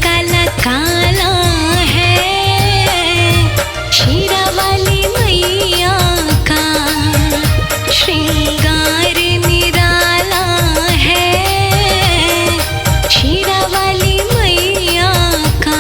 काला काला है, शीरा वाली मैया का श्रृंगार निराला है, शीरा वाली मैया का।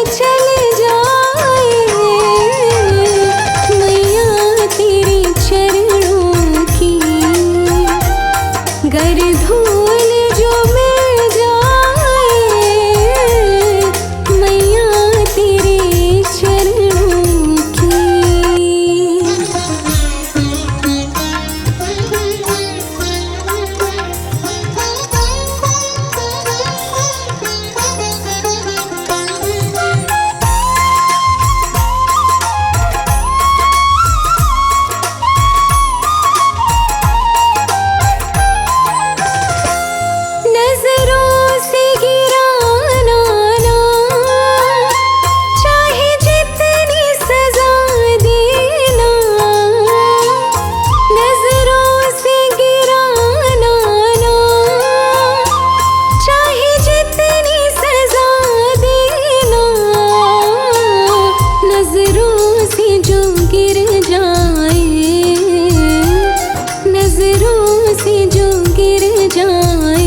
चल जाए, मैया तेरे चरणों की गर धूल जो मिल जाए, मैया तेरे चरणों की। नजरों से गिराना ना, चाहे जितनी सजा देना, नजरों से गिराना ना, चाहे जितनी सजा देना, नजरों से जो गिर जाए, नजरों से जो गिर जाए,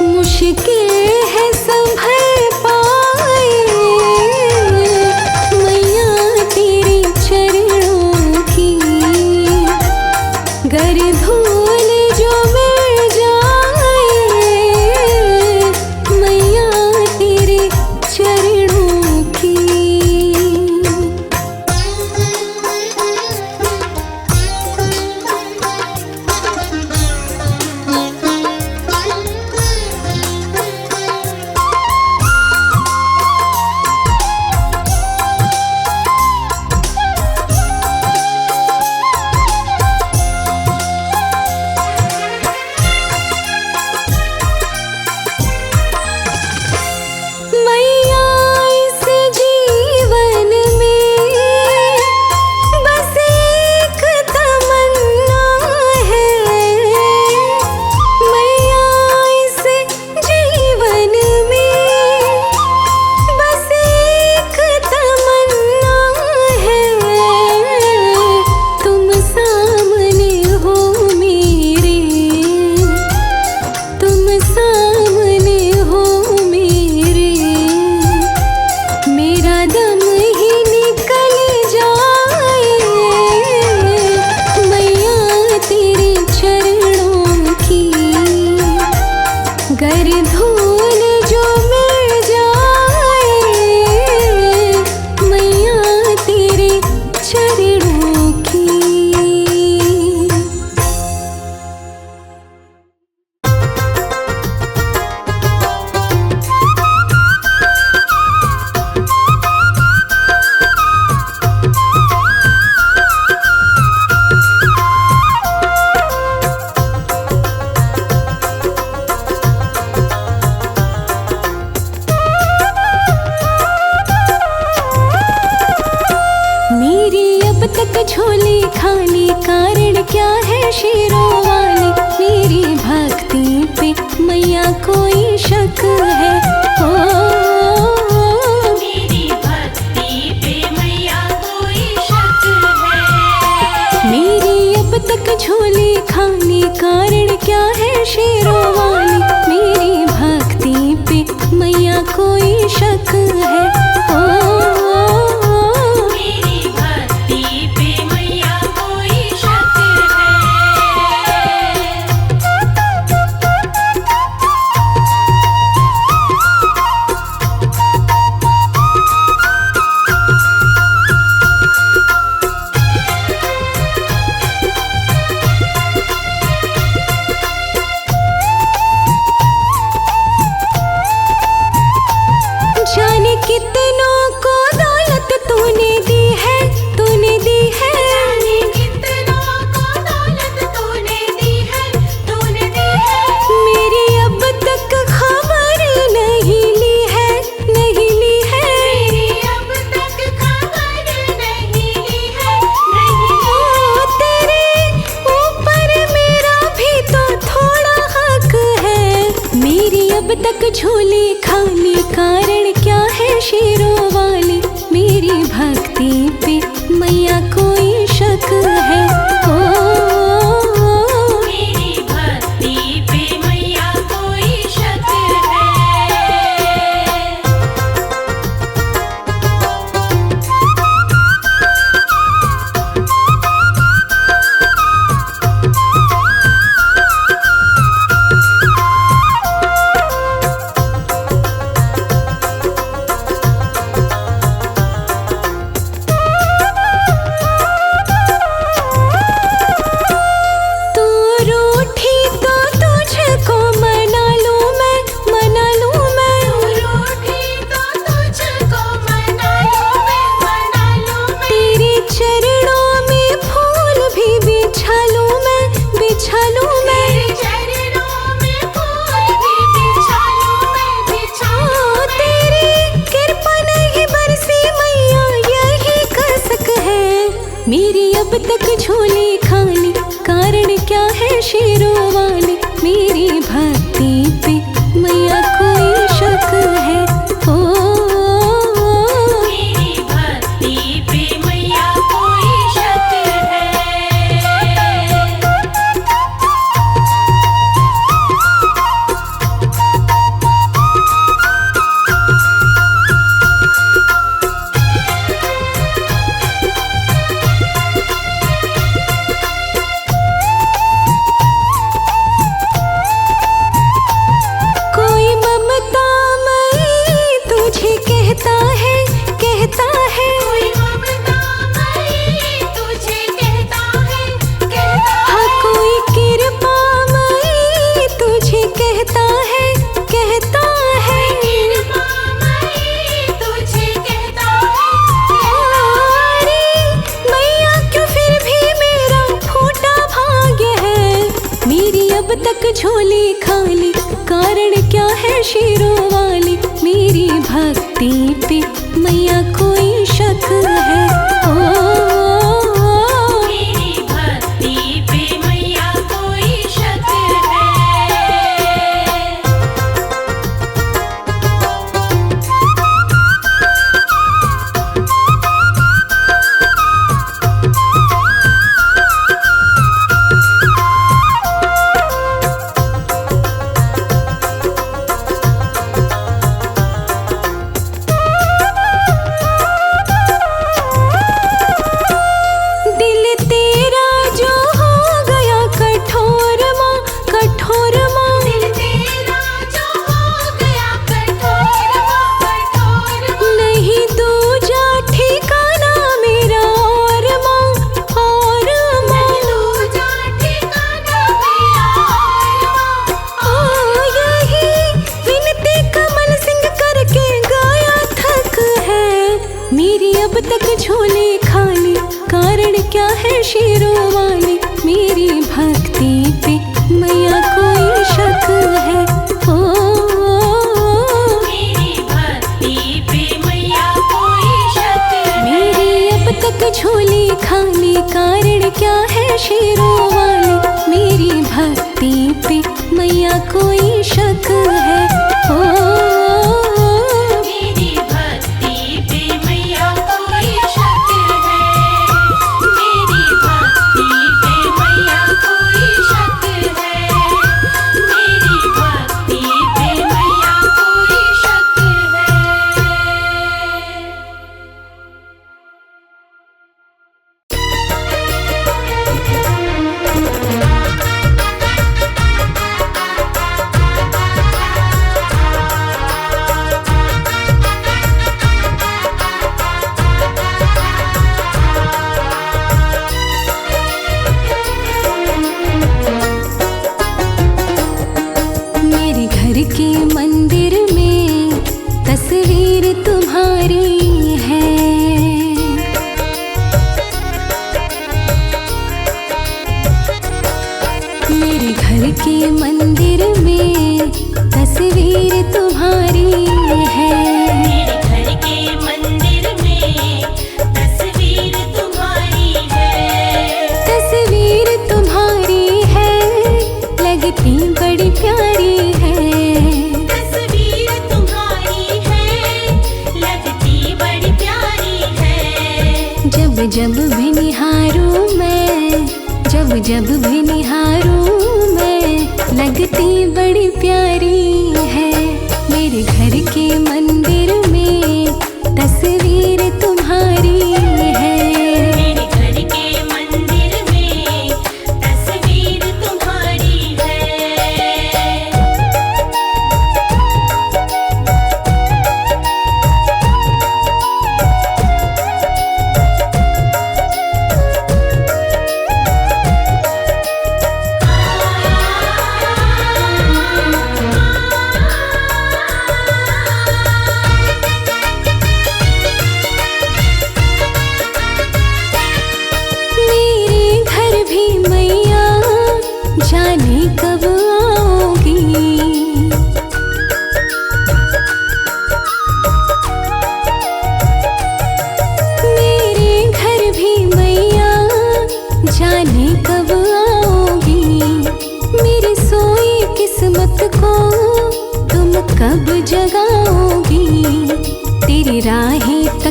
मुश्किल है संभल पाए, मैया तेरे चरणों की गर धूल जो मिल जाए, मैया तेरे चरणों की। मैया इस जीवन में बस एक तमन्ना है, मैया इस जीवन में बस एक तमन्ना है, तुम सामने हो मेरे, तुम सामने हो मेरे, मेरा दम ही निकल जाए, मैया तेरे चरणों की गर धूल जो मिल जाए, मैया तेरे चरणों की। मेरी अब तक झोली खाली कारण क्या है शेरों वाली, मेरी भक्ति पे मैया कोई शक है, मेरी भक्ति पे मैया कोई शक है। मेरी अब तक झोली खाली कारण क्या है शेरों वाली, मेरी भक्ति पे मैया कोई शक है, मेरी भक्ति पे मैया कोई शक है। जाने कितनों को दौलत तूने दी है, तूने दी है, जाने कितनों को दौलत तूने दी है, तूने दी है। मेरी अब तक खबर नहीं ली है, नहीं ली है, मेरी अब तक खबर नहीं ली है, नहीं ली ओ तेरे ऊपर मेरा भी तो थोड़ा हक है, मेरी अब तक झोली खाली कारण क्या है शेरों वाली, मेरी भक्ति पे मैया कोई शक है, मेरी भक्ति पे मैया कोई शक है। अब तक झोली खाली, कारण क्या है शेरों वाली। मेरी भक्ति पे मैया कोई शक है। ओ मेरी भक्ति पे मैया कोई शक है। कोई ममता मई तुझे कहता है, कहता है। कोई ममता मई तुझे कहता है, कहता हाँ है। कोई कृपा मई तुझे कहता है, कहता है। कृपा मई तुझे कहता है, अरे मैया क्यों फिर भी मेरा फूटा भाग्य है। मेरी अब तक झोली खाली, कारण क्या है शेरों वाली। मेरी भक्ति पे मैया कोई शक है। ओ मेरी भक्ति पे मैया कोई शक है। दिल तेरा जो हो गया कठोर माँ, कठोर माँ। दिल तेरा जो हो गया कठोर माँ, कठोर माँ। नहीं दूजा ठिकाना मेरा और माँ, और माँ। दूजा ठिकाना मेरा और माँ। यही विनती कमल सिंह करके गाया थक है। मेरी अब तक झोली खाली, कारण क्या है शेरों वाली। मेरी भक्ति पे मैया कोई शक है। ओ मेरी भक्ति पे मैया कोई शक है। मेरी अब तक झोली खाली, कारण क्या है शेरों वाली। मेरी भक्ति पे मैया कोई शक है। ओ मेरी भक्ति पे मैया कोई शक है। मेरी भक्ति पे मैया कोई शक है। मेरी भक्ति पे मैया कोई शक है। मेरे घर के मंदिर में तस्वीर तुम्हारी है। मेरे घर के मंदिर में तस्वीर तुम्हारी है। मेरे घर के मंदिर में तस्वीर तुम्हारी है। तस्वीर तुम्हारी है, लगती बड़ी प्यारी है। तस्वीर तुम्हारी है, लगती बड़ी प्यारी है। जब जब भी निहारूं मैं, जब जब भी निहारूं मैं, लगती बड़ी प्यारी है। मेरे घर के मंदिर में तस्वीर तुम्हारी है। मेरे घर के मंदिर में तस्वीर तुम्हारी है।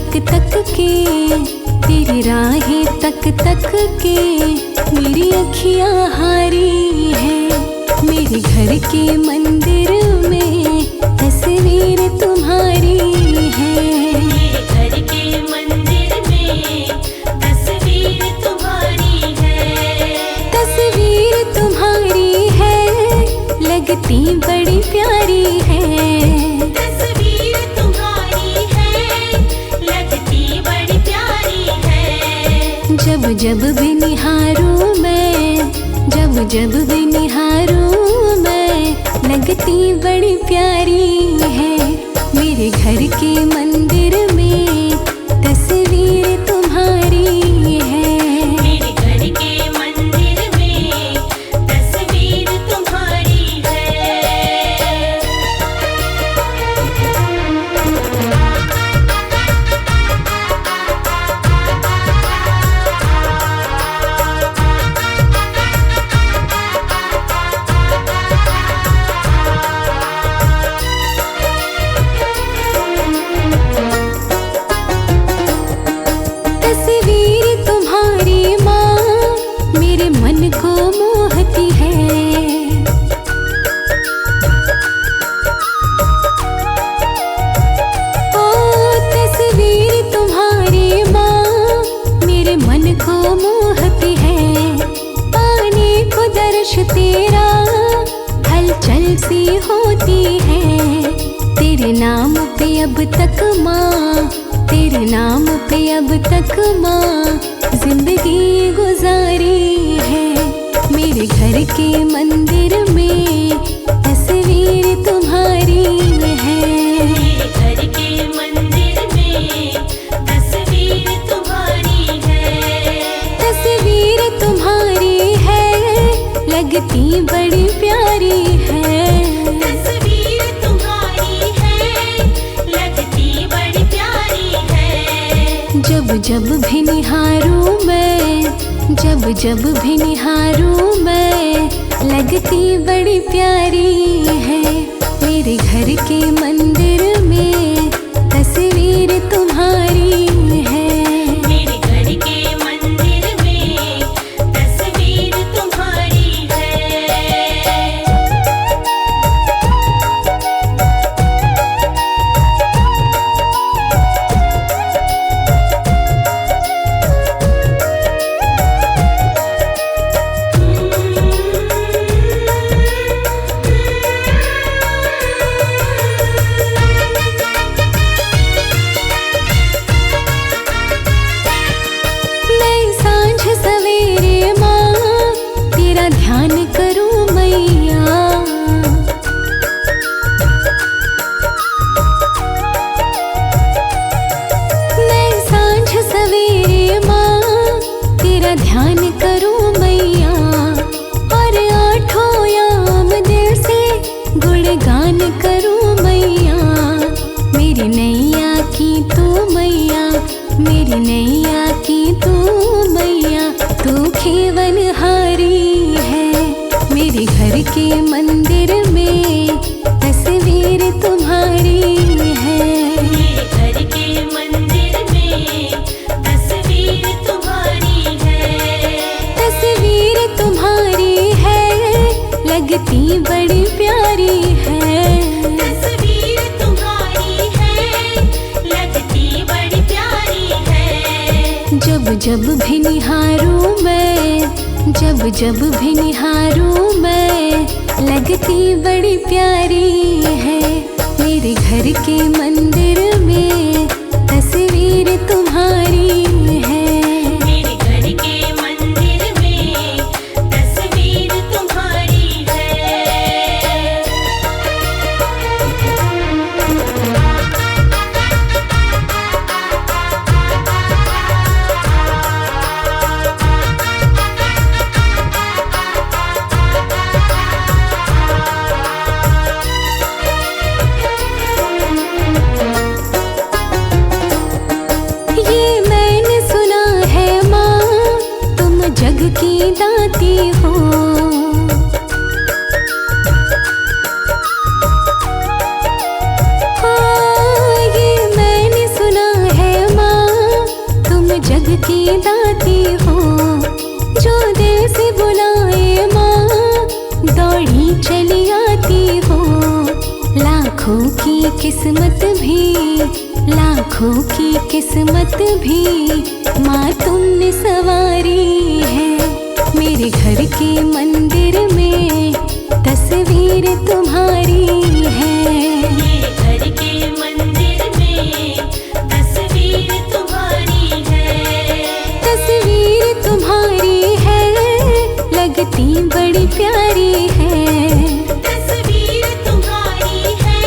तक तक के, तेरी राहें तक तक के मेरी अखियां हारी है। मेरे घर के मंदिर में तस्वीर तुम्हारी है। मेरे घर के मंदिर में तस्वीर तुम्हारी है। तस्वीर तुम्हारी है, लगती बड़ी प्यारी है। तस्वीर तुम्हारी है, लगती बड़ी प्यारी है। जब जब भी निहारूं मैं, जब जब भी निहारूं मैं, लगती बड़ी प्यारी है। मेरे घर के मंदिर में तस्वीर तुम्हारी है। मेरे घर के मंदिर में तस्वीर तुम्हारी है। तस्वीर तुम्हारी माँ मेरे मन को मोहती है। ओ तस्वीर तुम्हारी माँ मेरे मन को मोहती है। पाने को दर्श तेरा हलचल सी होती है। तेरे नाम पे अब तक माँ, तेरे नाम पे अब तक माँ जिंदगी गुजारी है। मेरे घर के मंदिर में तस्वीर तुम्हारी है। मेरे घर के मंदिर में तस्वीर तुम्हारी है। तस्वीर तुम्हारी है, लगती बड़ी प्यारी है। तस्वीर तुम्हारी है, लगती बड़ी प्यारी है। जब जब भी निहारूं मैं, जब जब भी निहारूं मैं, लगती बड़ी प्यारी है। मेरे घर के मंदिर में तस्वीर तुम्हारी है। मेरे घर के मंदिर में तस्वीर तुम्हारी है। मैं सांझ सवेरे माँ तेरा ध्यान करूं मैया। मैं सांझ सवेरे माँ तेरा ध्यान करूं मैया। और आठों याम दिल से गुणगान करूं मैया। मेरी नैया की तू मैया, मेरी नैया की तू मैया, तू खेवनहारी है। मेरे घर के मंदिर में तस्वीर तुम्हारी है। मेरे घर के मंदिर में तस्वीर तुम्हारी है। तस्वीर तुम्हारी है, लगती बड़ी प्यारी है। तस्वीर तुम्हारी है, लगती बड़ी प्यारी है। जब जब भी निहारूं मैं, जब जब भी निहारूं मैं, लगती बड़ी प्यारी है। मेरे घर के मंदिर में तस्वीर तुम्हारी है। मेरे घर के मंदिर में तस्वीर तुम्हारी है। किस्मत भी, लाखों की किस्मत भी माँ तुमने सवारी है। मेरे घर के मंदिर में तस्वीर तुम्हारी है। मेरे घर के मंदिर में तस्वीर तुम्हारी है। तस्वीर तुम्हारी है, लगती बड़ी प्यारी है। तस्वीर तुम्हारी है,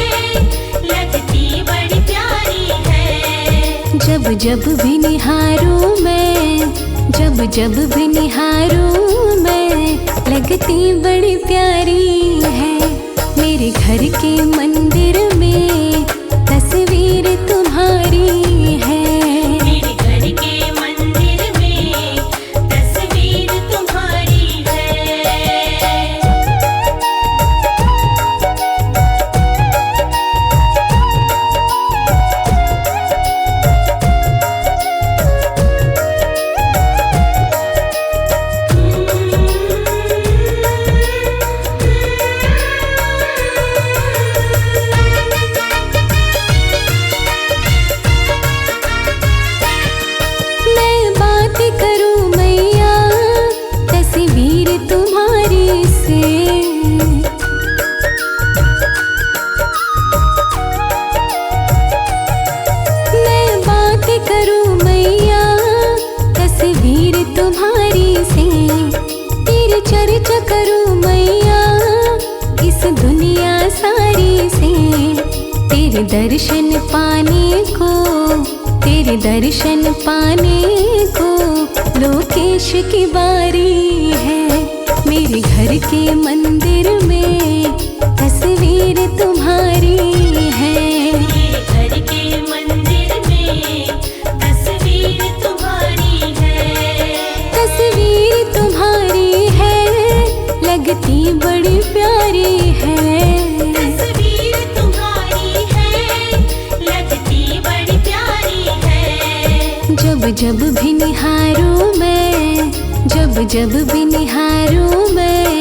लगती बड़ी प्यारी है। जब जब भी निहारूं मैं, जब जब भी निहारूं मैं, लगती बड़ी प्यारी है। मेरे घर के मंदिर में तस्वीर तुम्हारी है। मेरे घर के मंदिर में तस्वीर तुम्हारी है। मैं बात करूं मैया तस्वीर तुम्हारी से, मैं बात करूं मैया तस्वीर तुम्हारी से। तेरी चर्चा करूं मैया इस दुनिया सारी से। तेरे दर्शन पाने को, तेरे दर्शन पाने को लोकेश की बारी है। मेरे घर के मंदिर में तस्वीर तुम्हारी है। मेरे घर के मंदिर में तस्वीर तुम्हारी है। तस्वीर तुम्हारी है, लगती बड़ी प्यारी है। तस्वीर तुम्हारी है, लगती बड़ी प्यारी है। जब जब भी निहारूं मैं, जब जब भी निहारूं मैं,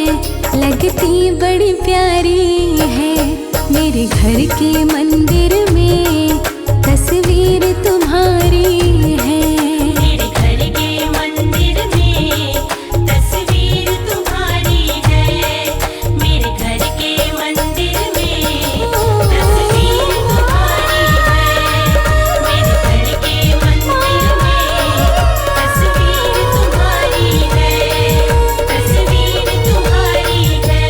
लगती बड़ी प्यारी है। मेरे घर के मंदिर में तस्वीर तुम्हारी है। मेरे घर के मंदिर में तस्वीर तुम्हारी है। मेरे घर के मंदिर में तस्वीर तुम्हारी है। मेरे घर के मंदिर में तस्वीर तुम्हारी है। तस्वीर तुम्हारी है।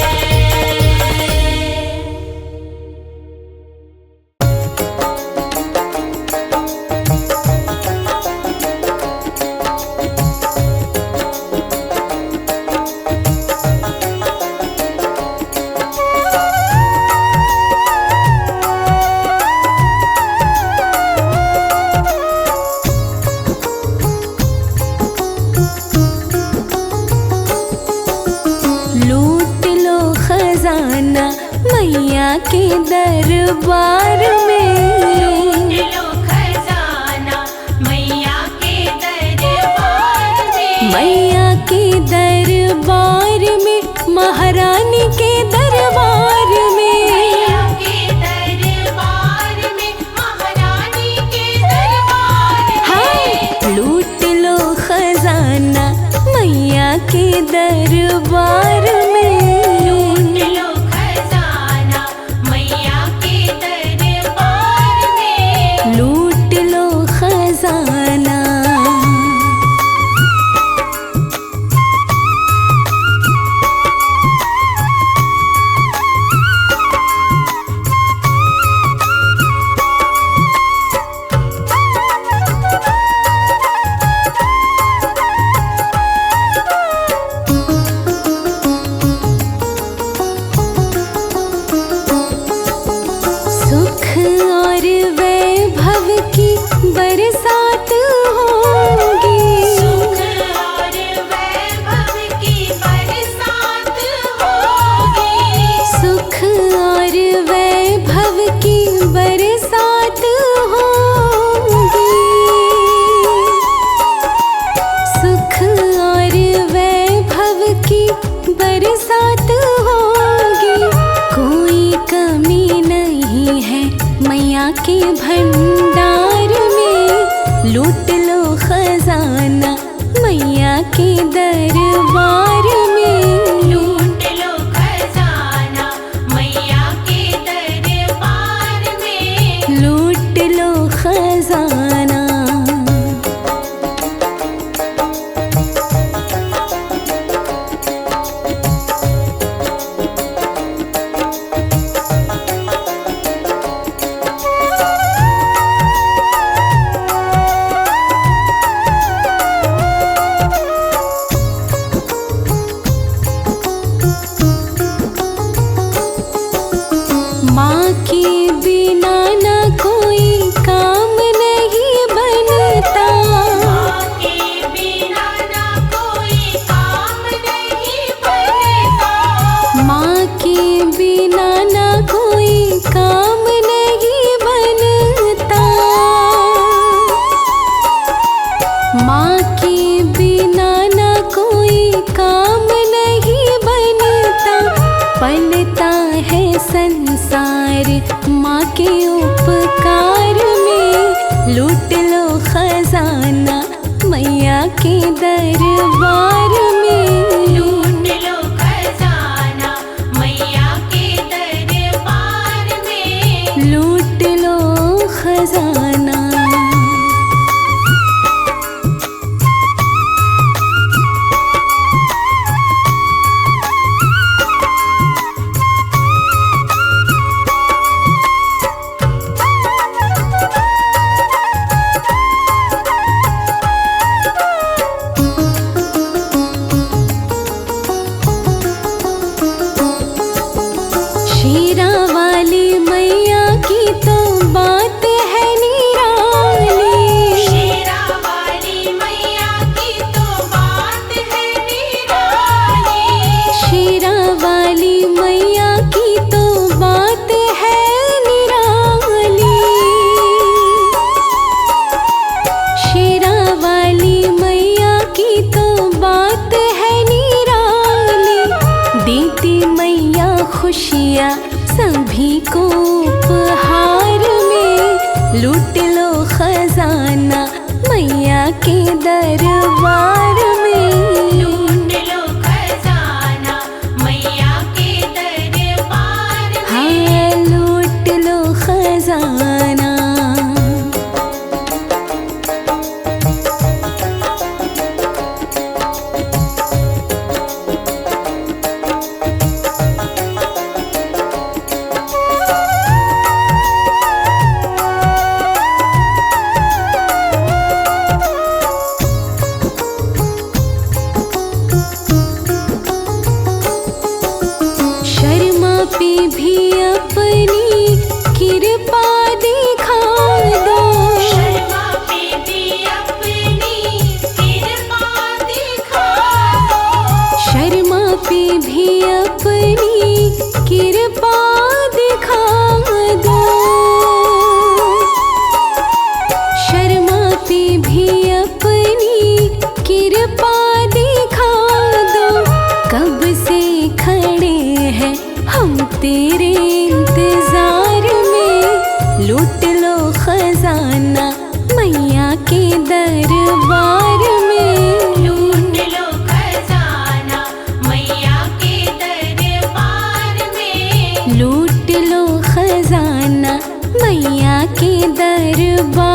लूट लो खजाना मैया के दरबार में। लो खजाना मैया के दरबार में। मैया के दरबार में, महारानी के दरबार में। मैया के दरबार में, महारानी के दरबार में। हाँ, लूट लो खजाना मैया के दरबार में। लो खजाना मैया के दरबार में। लूट लो खजाना। सुख और वैभव भंडार में लूट लो खजाना मैया के दरबार में। लूट लो खजाना मैया के दरबार में। लूट लो खजाना। माँ के बिना ना कोई काम नहीं बनता। माँ के बिना ना कोई काम नहीं बनता। माँ के बिना ना कोई काम नहीं बनता। माँ के बिना ना कोई काम नहीं बनता। पलता है संसार माँ के उपकार में। लूट लो खजाना मैया के दरबार में। लूट लो खजाना मैया के दरबार में। लूट लो खजाना। शेरा वाली मैया की तो बात है निराली। शेरा वाली मैया की तो बात है निराली। शेरा वाली मैया की तो बात है निराली। शेरा वाली मैया की तो बात है निराली। देती मैया खुशियाँ सभी को उपहार में। लूट लो खजाना मैया के दरबार में। लूट लो खजाना मैया के दरबार में। हाँ लूट लो खजाना। शर्मा पे भी अपनी कृपा दिखा दो। शर्मा पे भी अपनी कृपा दिखा दो। शर्मा पे भी अपनी कृपा दिखा दो। शर्मा पे भी अपनी कृपा दिखा दो। कब से खड़े हैं हम तेरे इंतजार में। लूट लो खजाना मैया के दरबार में। लूट लो खजाना मैया के दरबार में। लूट लो खजाना मैया के दरबार